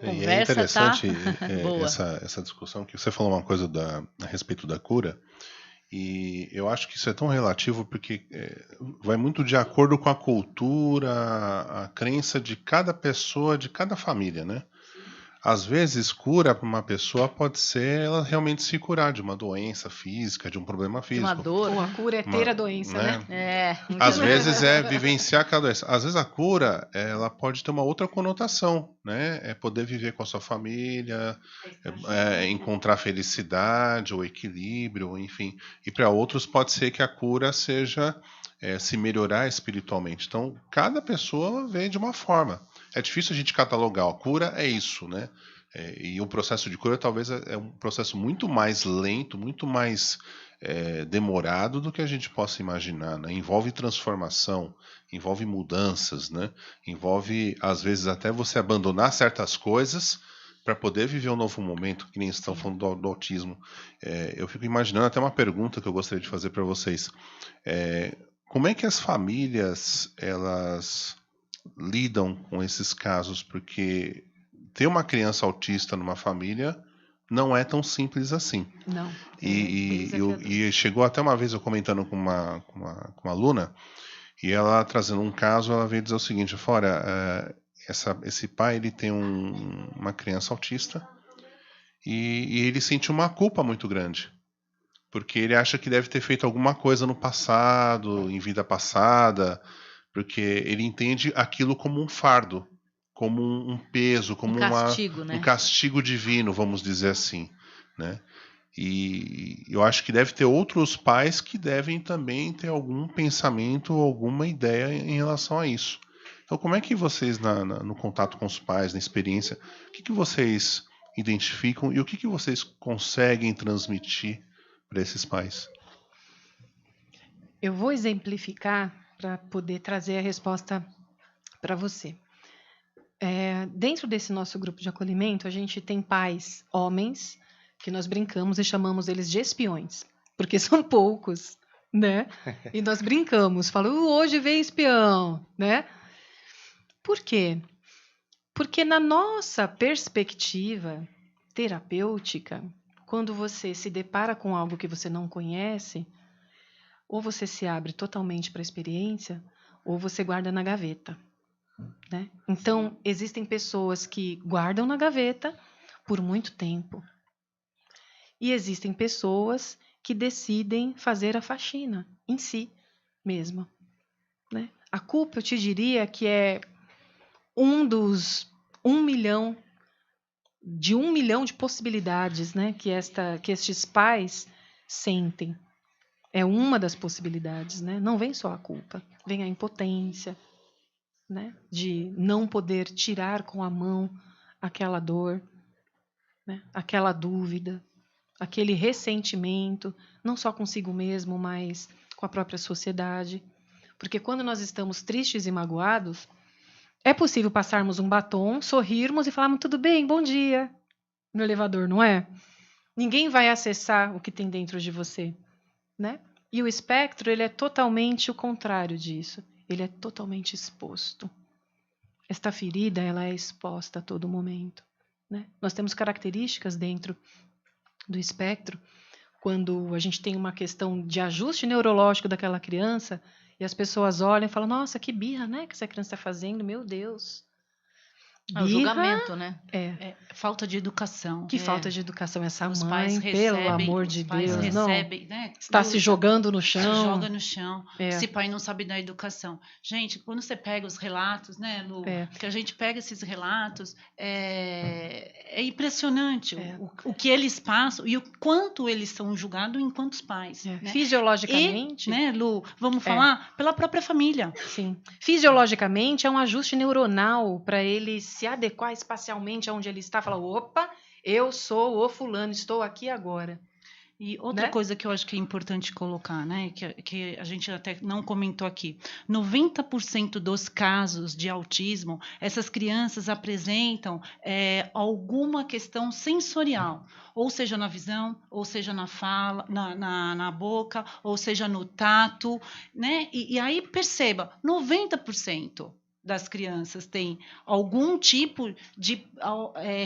E é Conversa tá interessante boa. essa discussão que você falou uma coisa a respeito da cura, e eu acho que isso é tão relativo porque vai muito de acordo com a cultura, a crença de cada pessoa, de cada família, né? Às vezes, cura para uma pessoa pode ser ela realmente se curar de uma doença física, de um problema De uma físico. dor, Ou a né? cura é ter a doença, né? Né? É, Às muito bem. vezes é vivenciar aquela doença. Às vezes a cura, ela pode ter uma outra conotação, né? É poder viver com a sua família, encontrar felicidade ou equilíbrio, enfim. E para outros pode ser que a cura seja se melhorar espiritualmente. Então, cada pessoa vê de uma forma. É difícil a gente catalogar. A cura é isso, né? E o processo de cura talvez é um processo muito mais lento, muito mais demorado do que a gente possa imaginar, né? Envolve transformação, envolve mudanças, né? Envolve, às vezes, até você abandonar certas coisas para poder viver um novo momento, que nem estão Sim. falando do autismo. Eu fico imaginando até uma pergunta que eu gostaria de fazer para vocês. Como é que as famílias elas lidam com esses casos? Porque ter uma criança autista numa família não é tão simples assim. Não, é bem E, desafiador. e chegou até uma vez eu comentando com uma aluna, e ela trazendo um caso, ela veio dizer o seguinte: fora, esse pai ele tem uma criança autista e ele sente uma culpa muito grande, porque ele acha que deve ter feito alguma coisa no passado, em vida passada, porque ele entende aquilo como um fardo, como um peso, Um como castigo, um né? castigo divino, vamos dizer assim, né? E eu acho que deve ter outros pais que devem também ter algum pensamento, alguma ideia em relação a isso. Então, como é que vocês, no contato com os pais, na experiência, o que vocês identificam e o que vocês conseguem transmitir para esses pais? Eu vou exemplificar para poder trazer a resposta para você. Dentro desse nosso grupo de acolhimento, a gente tem pais, homens, que nós brincamos e chamamos eles de espiões, porque são poucos, né? E nós brincamos, falamos, hoje vem espião, né? Por quê? Porque na nossa perspectiva terapêutica, quando você se depara com algo que você não conhece, ou você se abre totalmente para a experiência, ou você guarda na gaveta, né? Então, existem pessoas que guardam na gaveta por muito tempo. E existem pessoas que decidem fazer a faxina em si mesma, né? A culpa, eu te diria, que é um dos 1 milhão de possibilidades, né, que estes pais sentem. É uma das possibilidades, né? Não vem só a culpa, vem a impotência, né, de não poder tirar com a mão aquela dor, né, aquela dúvida, aquele ressentimento, não só consigo mesmo, mas com a própria sociedade. Porque quando nós estamos tristes e magoados, é possível passarmos um batom, sorrirmos e falarmos tudo bem, bom dia, no elevador, não é? Ninguém vai acessar o que tem dentro de você, né? E o espectro, ele é totalmente o contrário disso. Ele é totalmente exposto. Esta ferida, ela é exposta a todo momento, né? Nós temos características dentro do espectro, quando a gente tem uma questão de ajuste neurológico daquela criança, e as pessoas olham e falam, nossa, que birra, né, que essa criança está fazendo, meu Deus. É o Birra julgamento, né? Falta de educação. que falta de educação essa Os mãe, pelo amor de Deus, não. recebem, né? Está se jogando no Se chão. joga no chão. É. Esse pai não sabe da educação. Gente, quando você pega os relatos, né, Lu? Que a gente pega esses relatos, é impressionante o que eles passam e o quanto eles são julgados enquanto pais. Né? Fisiologicamente. E, né, Lu, vamos falar pela própria família. Sim. Fisiologicamente é um ajuste neuronal para ele se adequar espacialmente aonde ele está. Falar, opa, eu sou o fulano, estou aqui agora. E outra coisa que eu acho que é importante colocar, né, que a gente até não comentou aqui, 90% dos casos de autismo, essas crianças apresentam alguma questão sensorial, ou seja na visão, ou seja na fala, na boca, ou seja no tato, né, e aí perceba, 90%. das crianças tem algum tipo de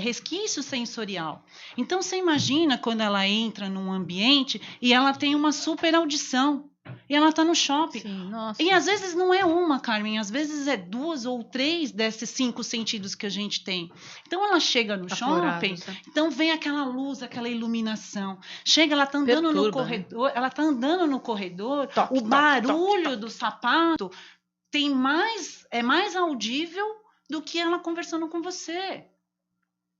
resquício sensorial. Então, você imagina quando ela entra num ambiente e ela tem uma super audição, e ela está no shopping. Sim, nossa. E às vezes não é uma, Carmen, às vezes é 2 ou 3 desses 5 sentidos que a gente tem. Então, ela chega no shopping, então vem aquela luz, aquela iluminação. Chega, ela está andando no corredor, ela tá andando no corredor, o barulho do sapato é mais audível do que ela conversando com você.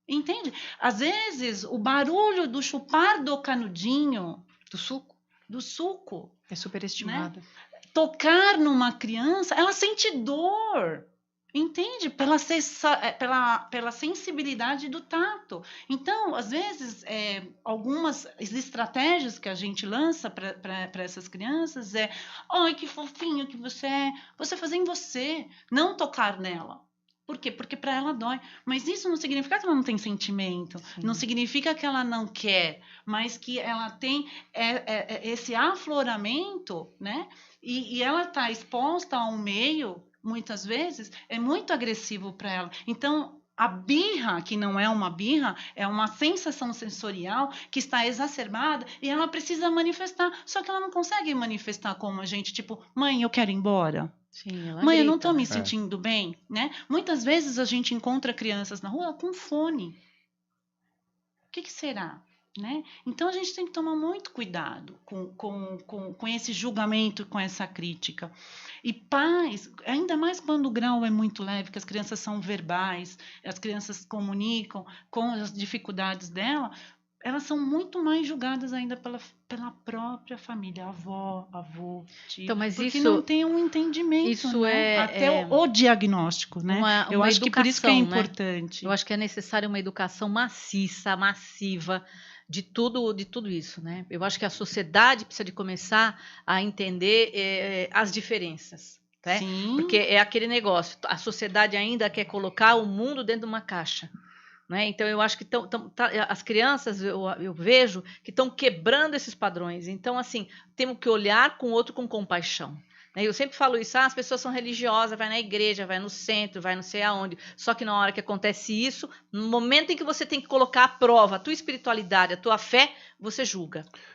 Entende? Às vezes, o barulho do chupar do canudinho, do suco, é superestimado. Né? Tocar numa criança, ela sente dor. Entende? Pela sensibilidade do tato. Então, às vezes, algumas estratégias que a gente lança para essas crianças ai, que fofinho que você é. Você fazer em você, não tocar nela. Por quê? Porque para ela dói. Mas isso não significa que ela não tem sentimento. Sim. Não significa que ela não quer. Mas que ela tem esse afloramento, né? E ela está exposta a um meio, muitas vezes, é muito agressivo para ela. Então, a birra, que não é uma birra, é uma sensação sensorial que está exacerbada e ela precisa manifestar. Só que ela não consegue manifestar como a gente, tipo, mãe, eu quero ir embora. Sim, ela mãe, grita, eu não estou me sentindo bem, né? Muitas vezes a gente encontra crianças na rua com fone. O que será? Né? Então a gente tem que tomar muito cuidado com esse julgamento, com essa crítica. E pais, ainda mais quando o grau é muito leve, que as crianças são verbais, as crianças comunicam com as dificuldades dela, elas são muito mais julgadas ainda pela própria família, avó, avô, tio, então, mas porque isso, não tem um entendimento, isso né? Até o diagnóstico, né? Eu acho que por isso que é importante. Né? Eu acho que é necessário uma educação maciça, massiva, de tudo isso, né? Eu acho que a sociedade precisa de começar a entender as diferenças, né? Sim. Porque é aquele negócio, a sociedade ainda quer colocar o mundo dentro de uma caixa. Né? Então, eu acho que as crianças, eu vejo que estão quebrando esses padrões. Então, assim, temos que olhar com o outro com compaixão. Né? Eu sempre falo isso, as pessoas são religiosas, vai na igreja, vai no centro, vai não sei aonde. Só que na hora que acontece isso, no momento em que você tem que colocar à prova a tua espiritualidade, a tua fé, você julga.